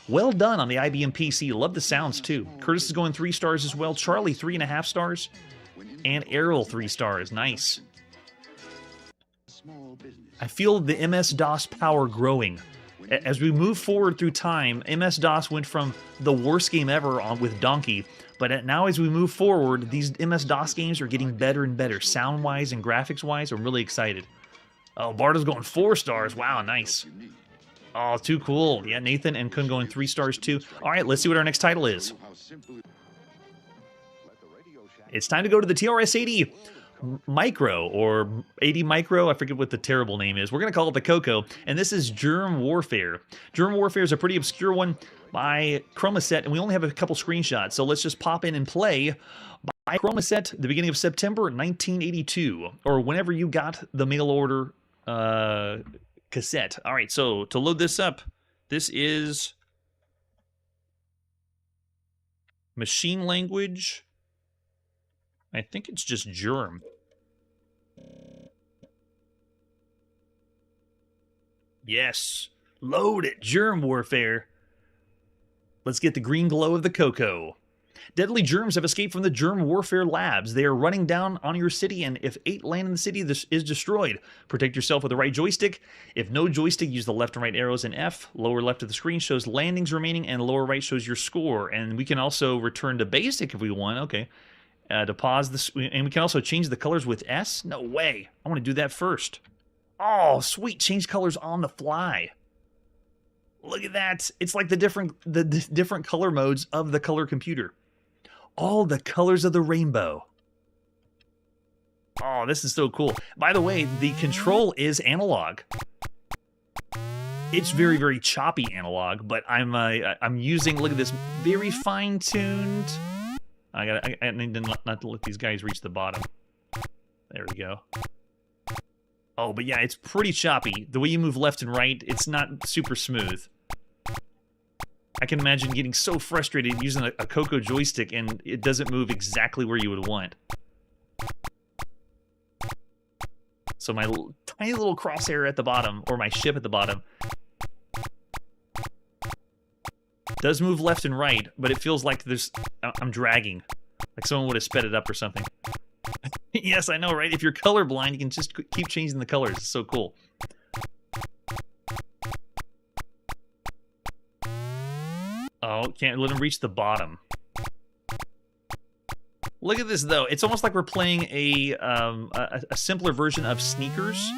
Well done on the IBM PC. Love the sounds too. Curtis is going 3 stars as well. Charlie, 3.5 stars. And Errol, 3 stars. Nice. I feel the MS-DOS power growing. As we move forward through time, MS-DOS went from the worst game ever with Donkey, but now as we move forward, these MS-DOS games are getting better and better, sound-wise and graphics-wise. I'm really excited. Oh, Barto's going 4 stars. Wow, nice. Oh, too cool. Yeah, Nathan and Kun going 3 stars too. All right, let's see what our next title is. It's time to go to the TRS-80 Micro, or 80 Micro, I forget what the terrible name is. We're going to call it the Coco, and this is Germ Warfare. Germ Warfare is a pretty obscure one by Chromaset, and we only have a couple screenshots, so let's just pop in and play by Chromaset the beginning of September 1982, or whenever you got the mail order cassette. All right, so to load this up, this is machine language. I think it's just Germ. Yes, load it, Germ Warfare. Let's get the green glow of the Coco. Deadly germs have escaped from the Germ Warfare labs. They are running down on your city, and if 8 land in the city, this is destroyed. Protect yourself with the right joystick. If no joystick, use the left and right arrows in F. Lower left of the screen shows landings remaining, and lower right shows your score. And we can also return to basic if we want. Okay. To pause this, and we can also change the colors with S? No way. I want to do that first. Oh, sweet. Change colors on the fly. Look at that. It's like the different color modes of the color computer. All the colors of the rainbow. Oh, this is so cool. By the way, the control is analog. It's very, very choppy analog, but I'm using, look at this, very fine-tuned. I need not to let these guys reach the bottom. There we go. Oh, but yeah, it's pretty choppy. The way you move left and right, it's not super smooth. I can imagine getting so frustrated using a Coco joystick and it doesn't move exactly where you would want. So my tiny little crosshair at the bottom, or my ship at the bottom, does move left and right, but it feels like I'm dragging. Like someone would have sped it up or something. Yes, I know, right? If you're colorblind, you can just keep changing the colors. It's so cool. Oh, can't let him reach the bottom. Look at this, though. It's almost like we're playing a simpler version of Sneakers.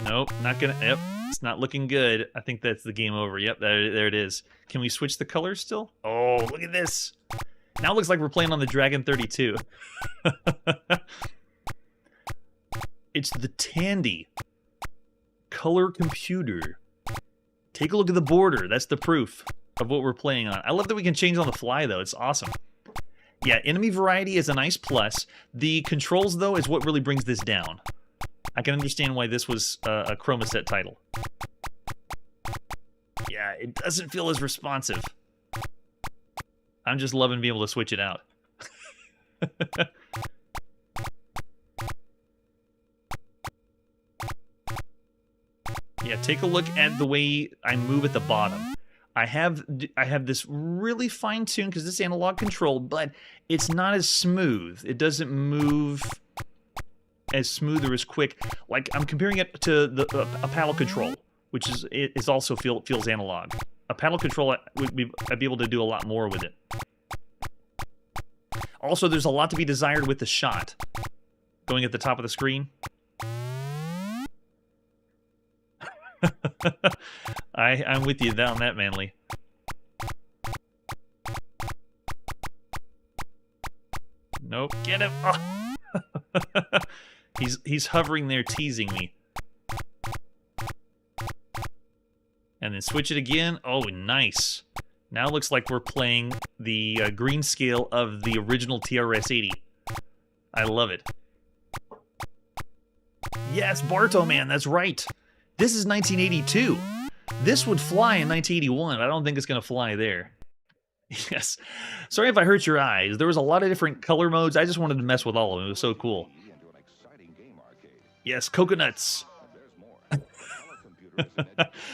Nope, not gonna. Yep, it's not looking good. I think that's the game over. Yep, there it is. Can we switch the colors still? Oh, look at this. Now it looks like we're playing on the Dragon 32. It's the Tandy color computer. Take a look at the border. That's the proof of what we're playing on. I love that we can change on the fly, though. It's awesome. Yeah, enemy variety is a nice plus. The controls, though, is what really brings this down. I can understand why this was a Chroma Set title. Yeah, it doesn't feel as responsive. I'm just loving being able to switch it out. Yeah, take a look at the way I move at the bottom. I have this really fine-tuned, because this is analog control, but it's not as smooth. It doesn't move as smooth or as quick. Like, I'm comparing it to a paddle control, which is also feels analog. A paddle control, I'd be able to do a lot more with it. Also, there's a lot to be desired with the shot. Going at the top of the screen. I'm with you on that, Manly. Nope, get him! Oh. He's hovering there, teasing me. And then switch it again. Oh, nice. Now it looks like we're playing the green scale of the original TRS-80. I love it. Yes, Barto, man, that's right. This is 1982. This would fly in 1981. I don't think it's going to fly there. Yes. Sorry if I hurt your eyes. There was a lot of different color modes. I just wanted to mess with all of them. It was so cool. Yes, coconuts.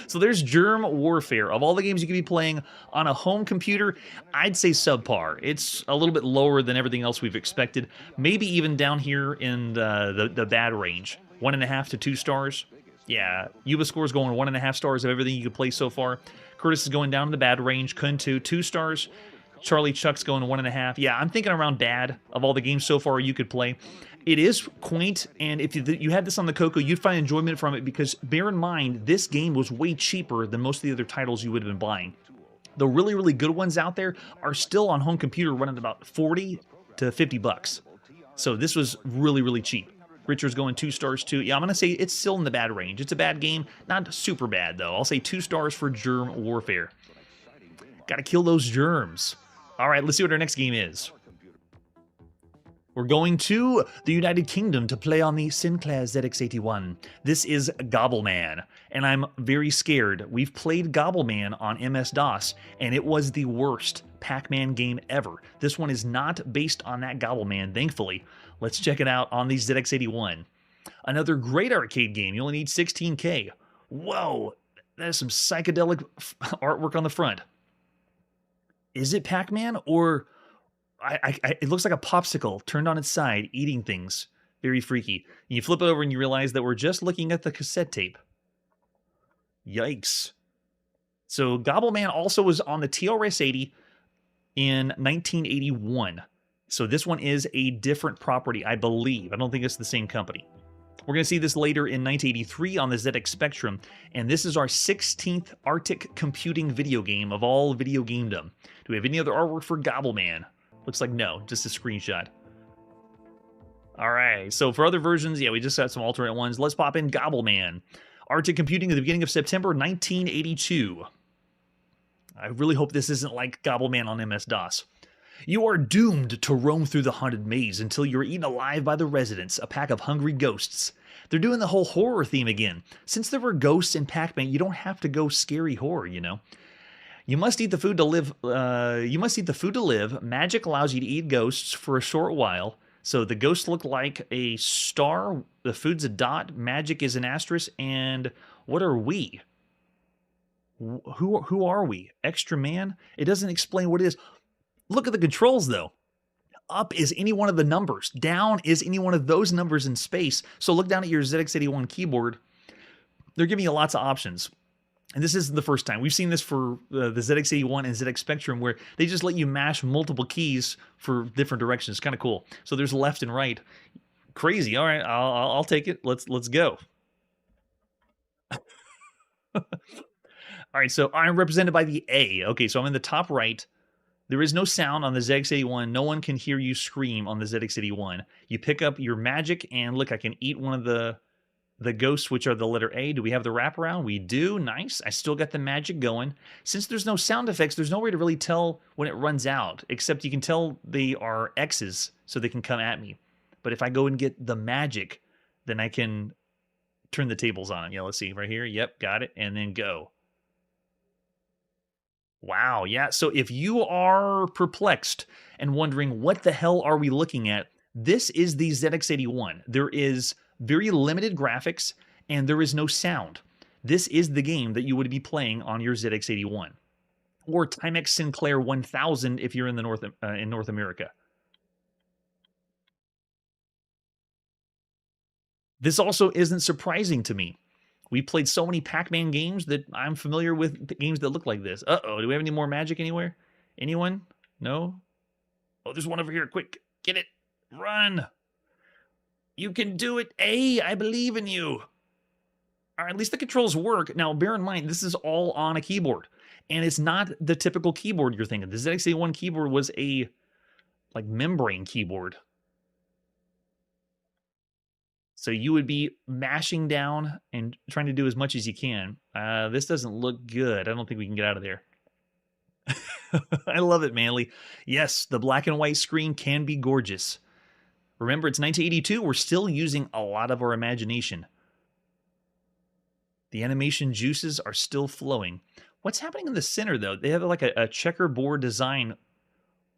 So there's Germ Warfare. Of all the games you could be playing on a home computer, I'd say subpar. It's a little bit lower than everything else we've expected. Maybe even down here in the bad range. 1.5 to 2 stars. Yeah, Yuba score's going 1.5 stars of everything you could play so far. Curtis is going down in the bad range. Kun 2 stars. Charlie Chuck's going 1.5. Yeah, I'm thinking around bad of all the games so far you could play. It is quaint, and if you had this on the Coco, you'd find enjoyment from it because, bear in mind, this game was way cheaper than most of the other titles you would have been buying. The really, really good ones out there are still on home computer running about 40 to 50 bucks. So this was really, really cheap. Richard's going 2 stars too. Yeah, I'm going to say it's still in the bad range. It's a bad game. Not super bad, though. I'll say 2 stars for Germ Warfare. Gotta kill those germs. All right, let's see what our next game is. We're going to the United Kingdom to play on the Sinclair ZX81. This is Gobbleman, and I'm very scared. We've played Gobbleman on MS-DOS, and it was the worst Pac-Man game ever. This one is not based on that Gobbleman, thankfully. Let's check it out on the ZX81. Another great arcade game. You only need 16K. Whoa, that is some psychedelic artwork on the front. Is it Pac-Man, or... it looks like a popsicle turned on its side, eating things. Very freaky. And you flip it over and you realize that we're just looking at the cassette tape. Yikes. So Gobbleman also was on the TRS-80 in 1981. So this one is a different property, I believe. I don't think it's the same company. We're going to see this later in 1983 on the ZX Spectrum, and this is our 16th Arctic computing video game of all video gamedom. Do we have any other artwork for Gobbleman? Looks like no, just a screenshot. All right, so for other versions, yeah, we just got some alternate ones. Let's pop in Gobbleman. Arctic computing at the beginning of September 1982. I really hope this isn't like Gobbleman on MS-DOS. You are doomed to roam through the haunted maze until you're eaten alive by the residents, a pack of hungry ghosts. They're doing the whole horror theme again. Since there were ghosts in Pac-Man, you don't have to go scary horror, you know. You must eat the food to live. Magic allows you to eat ghosts for a short while. So the ghosts look like a star. The food's a dot. Magic is an asterisk. And what are we? Who are we? Extra man? It doesn't explain what it is. Look at the controls, though. Up is any one of the numbers. Down is any one of those numbers in space. So look down at your ZX81 keyboard. They're giving you lots of options. And this isn't the first time. We've seen this for the ZX81 and ZX Spectrum, where they just let you mash multiple keys for different directions. It's kind of cool. So there's left and right. Crazy. All right, I'll take it. Let's go. All right, so I'm represented by the A. Okay, so I'm in the top right. There is no sound on the ZX81. No one can hear you scream on the ZX81. You pick up your magic, and look, I can eat one of the ghosts, which are the letter A. Do we have the wraparound? We do. Nice. I still got the magic going. Since there's no sound effects, there's no way to really tell when it runs out, except you can tell they are X's, so they can come at me. But if I go and get the magic, then I can turn the tables on it. Yeah, let's see. Right here. Yep, got it. And then go. Wow, yeah. So if you are perplexed and wondering what the hell are we looking at, this is the ZX81. There is very limited graphics and there is no sound. This is the game that you would be playing on your ZX81 or Timex Sinclair 1000 if you're in the North America. This also isn't surprising to me. We played so many Pac-Man games that I'm familiar with games that look like this. Uh-oh, do we have any more magic anywhere? Anyone? No? Oh, there's one over here. Quick, get it. Run. You can do it. A, I believe in you. All right, at least the controls work. Now, bear in mind, this is all on a keyboard. And it's not the typical keyboard you're thinking. The ZX81 keyboard was a, like, membrane keyboard. So you would be mashing down and trying to do as much as you can. This doesn't look good. I don't think we can get out of there. I love it, Manly. Yes, the black and white screen can be gorgeous. Remember, it's 1982. We're still using a lot of our imagination. The animation juices are still flowing. What's happening in the center, though? They have like a checkerboard design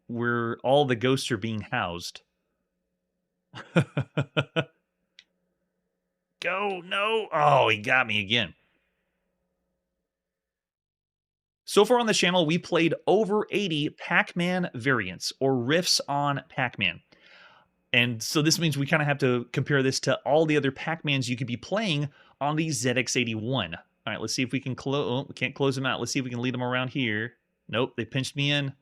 where all the ghosts are being housed. Go, no. Oh, he got me again. So far on the channel, we played over 80 Pac-Man variants or riffs on Pac-Man. And so this means we kind of have to compare this to all the other Pac-Mans you could be playing on the ZX81. All right, let's see if we can close. Oh, we can't close them out. Let's see if we can lead them around here. Nope, they pinched me in.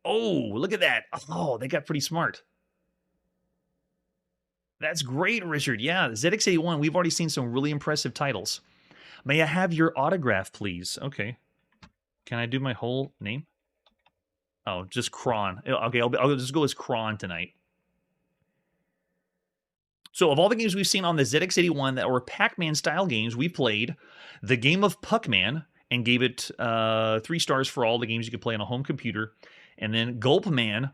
Oh, look at that. Oh, they got pretty smart. That's great, Richard. Yeah, ZX81, we've already seen some really impressive titles. May I have your autograph, please? Okay. Can I do my whole name? Oh, just Kron. Okay, I'll just go as Kron tonight. So of all the games we've seen on the ZX81 that were Pac-Man style games, we played the game of Puckman and gave it 3 stars for all the games you could play on a home computer. And then Gulpman,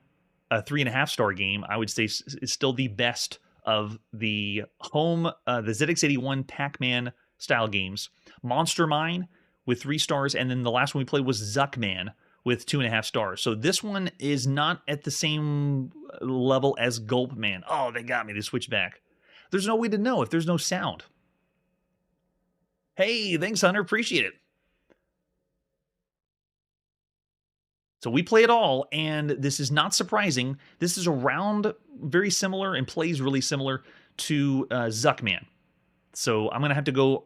a 3.5-star game, I would say is still the best of the home, the ZX81 Pac-Man style games. Monster Mine with 3 stars, and then the last one we played was Zuckman with 2.5 stars. So this one is not at the same level as Gulpman. Oh, they got me. They switched back. There's no way to know if there's no sound. Hey, thanks, Hunter. Appreciate it. So we play it all, and this is not surprising. This is around very similar and plays really similar to Zuckman. So I'm going to have to go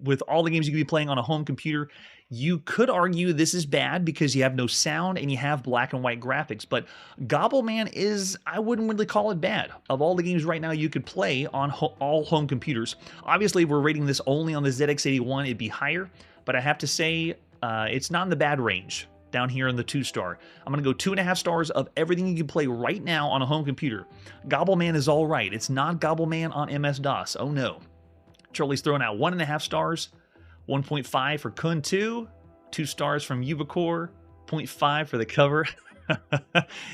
with all the games you could be playing on a home computer. You could argue this is bad because you have no sound and you have black and white graphics, but Gobbleman is, I wouldn't really call it bad. Of all the games right now you could play on all home computers. Obviously, if we're rating this only on the ZX81, it'd be higher, but I have to say it's not in the bad range. Down here in the 2-star. I'm going to go 2.5 stars of everything you can play right now on a home computer. Gobbleman is all right. It's not Gobbleman on MS-DOS. Oh no. Charlie's throwing out 1.5 stars, 1.5 for Kun 2, 2 stars from Ubicore, 0.5 for the cover.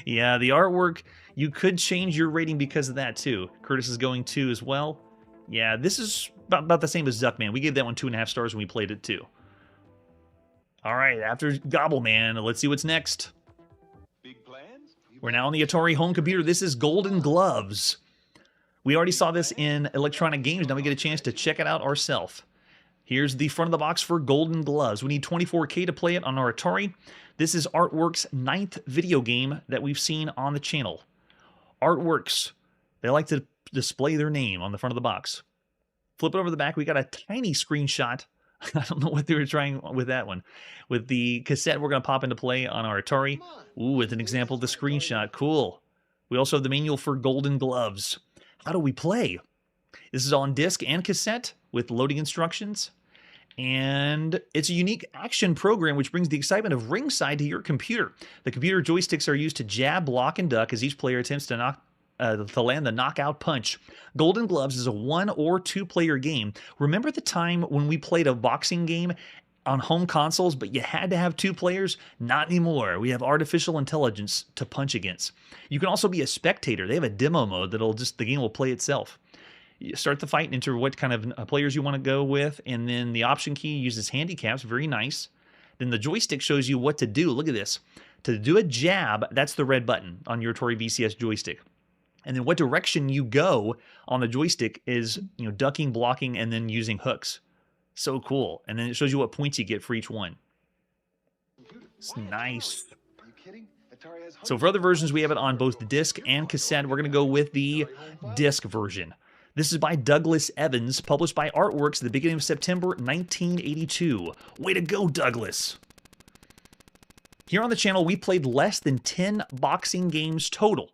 Yeah, the artwork, you could change your rating because of that too. Curtis is going 2 as well. Yeah, this is about the same as Zuckman. We gave that one 2.5 stars when we played it too. All right, after Gobbleman, let's see what's next. Big plans? We're now on the Atari home computer. This is Golden Gloves. We already saw this in Electronic Games. Now we get a chance to check it out ourselves. Here's the front of the box for Golden Gloves. We need 24K to play it on our Atari. This is Artworks' 9th video game that we've seen on the channel. Artworks, they like to display their name on the front of the box. Flip it over the back. We got a tiny screenshot. I don't know what they were trying with that one. With the cassette, we're going to pop into play on our Atari. Ooh, with an example of the screenshot. Cool. We also have the manual for Golden Gloves. How do we play? This is on disc and cassette with loading instructions. And it's a unique action program which brings the excitement of ringside to your computer. The computer joysticks are used to jab, block, and duck as each player attempts to land the knockout punch. Golden Gloves is a 1- or 2-player game. Remember the time when we played a boxing game on home consoles, but you had to have 2 players? Not anymore. We have artificial intelligence to punch against. You can also be a spectator. They have a demo mode that'll the game will play itself. You start the fight, enter what kind of players you want to go with, and then the option key uses handicaps. Very nice. Then the joystick shows you what to do. Look at this. To do a jab, that's the red button on your Atari VCS joystick. And then what direction you go on the joystick is, ducking, blocking, and then using hooks. So cool. And then it shows you what points you get for each one. It's nice. Are you kidding? Atari has So for other versions, we have it on both disc and cassette. We're going to go with the disc version. This is by Douglas Evans, published by Artworks at the beginning of September 1982. Way to go, Douglas. Here on the channel, we played less than 10 boxing games total.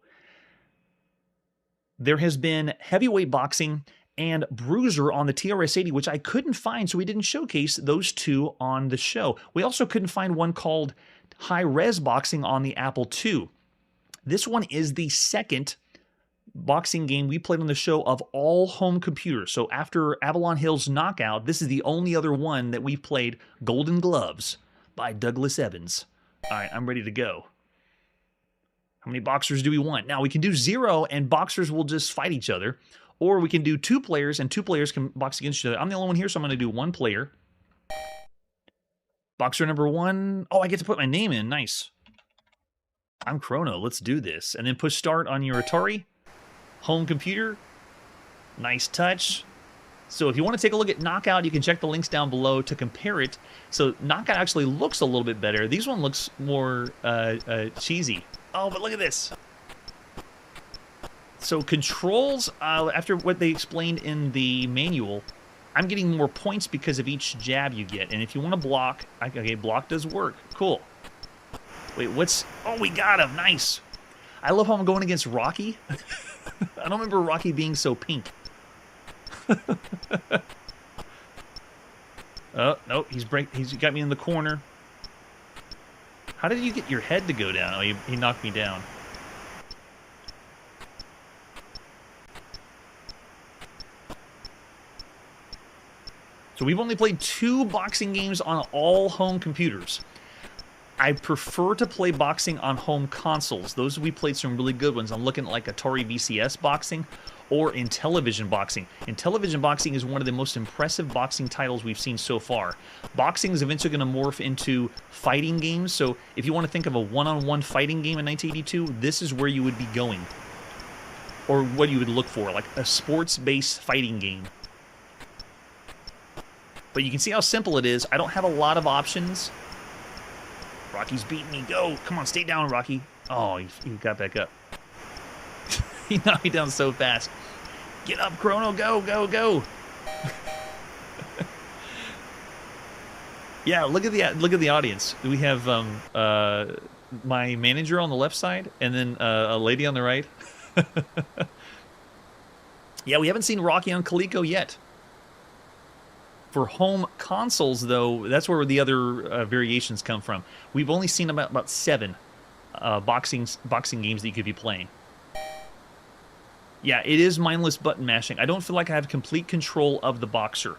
There has been heavyweight boxing and Bruiser on the TRS-80, which I couldn't find, so we didn't showcase those 2 on the show. We also couldn't find one called High-Res Boxing on the Apple II. This one is the second boxing game we played on the show of all home computers. So after Avalon Hill's Knockout, this is the only other one that we've played, Golden Gloves by Douglas Evans. All right, I'm ready to go. How many boxers do we want? Now, we can do 0, and boxers will just fight each other. Or we can do 2 players, and 2 players can box against each other. I'm the only one here, so I'm going to do 1 player. Boxer number 1. Oh, I get to put my name in. Nice. I'm Chrono. Let's do this. And then push start on your Atari. Home computer. Nice touch. So if you want to take a look at Knockout, you can check the links down below to compare it. So Knockout actually looks a little bit better. These one looks more cheesy. Oh, but look at this. So controls, after what they explained in the manual, I'm getting more points because of each jab you get. And if you want to block, okay, block does work. Cool. Wait, what's... Oh, we got him. Nice. I love how I'm going against Rocky. I don't remember Rocky being so pink. Oh, nope, he's got me in the corner. How did you get your head to go down? Oh, he knocked me down. So we've only played 2 boxing games on all home computers. I prefer to play boxing on home consoles. Those we played some really good ones. I'm looking at like Atari VCS boxing or Intellivision boxing. Intellivision boxing is one of the most impressive boxing titles we've seen so far. Boxing is eventually going to morph into fighting games. So if you want to think of a one-on-one fighting game in 1982, this is where you would be going. Or what you would look for, like a sports-based fighting game. But you can see how simple it is. I don't have a lot of options. Rocky's beating me. Go. Come on, stay down, Rocky. Oh, he got back up. He knocked me down so fast. Get up, Chrono. Go, go, go. Yeah, look at the audience. We have my manager on the left side, and then a lady on the right. Yeah, we haven't seen Rocky on Coleco yet. For home consoles, though, that's where the other variations come from. We've only seen about 7 boxing games that you could be playing. Yeah, it is mindless button mashing. I don't feel like I have complete control of the boxer.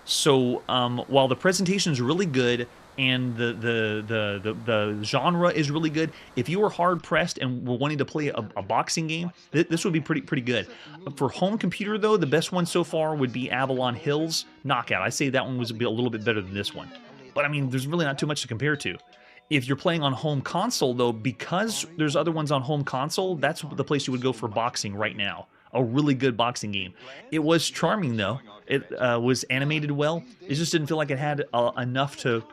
So while the presentation is really good and the genre is really good, if you were hard pressed and were wanting to play a boxing game, this would be pretty good. For home computer, though, the best one so far would be Avalon Hill's Knockout. I say that one was a little bit better than this one. But I mean, there's really not too much to compare to. If you're playing on home console, though, because there's other ones on home console, that's the place you would go for boxing right now. A really good boxing game. It was charming, though. It was animated well. It just didn't feel like it had enough to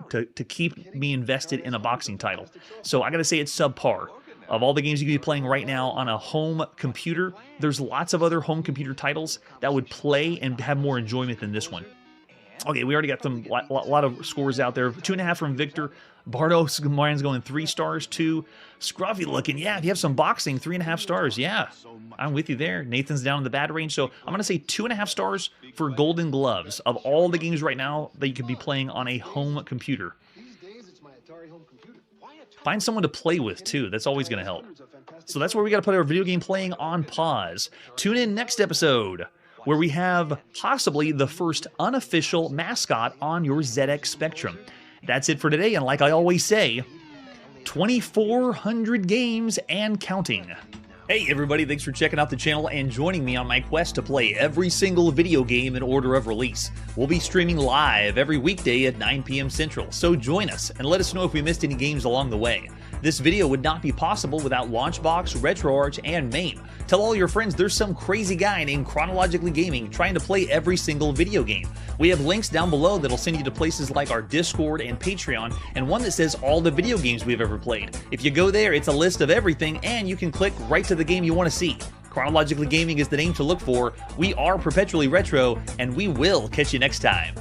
keep me invested in a boxing title. So I gotta say it's subpar. Of all the games you could be playing right now on a home computer, there's lots of other home computer titles that would play and have more enjoyment than this one. Okay, we already got a lot of scores out there. 2.5 from Victor. Bardo Marian's going 3 stars. 2. Scruffy looking. Yeah, if you have some boxing, 3.5 stars. Yeah, I'm with you there. Nathan's down in the bad range. So I'm going to say 2.5 stars for Golden Gloves. Of all the games right now that you could be playing on a home computer. Find someone to play with, too. That's always going to help. So that's where we got to put our video game playing on pause. Tune in next episode, where we have possibly the first unofficial mascot on your ZX Spectrum. That's it for today, and like I always say, 2,400 games and counting. Hey everybody, thanks for checking out the channel and joining me on my quest to play every single video game in order of release. We'll be streaming live every weekday at 9 p.m. Central, so join us and let us know if we missed any games along the way. This video would not be possible without Launchbox, RetroArch, and MAME. Tell all your friends there's some crazy guy named Chronologically Gaming trying to play every single video game. We have links down below that'll send you to places like our Discord and Patreon, and one that says all the video games we've ever played. If you go there, it's a list of everything, and you can click right to the game you want to see. Chronologically Gaming is the name to look for. We are perpetually retro, and we will catch you next time.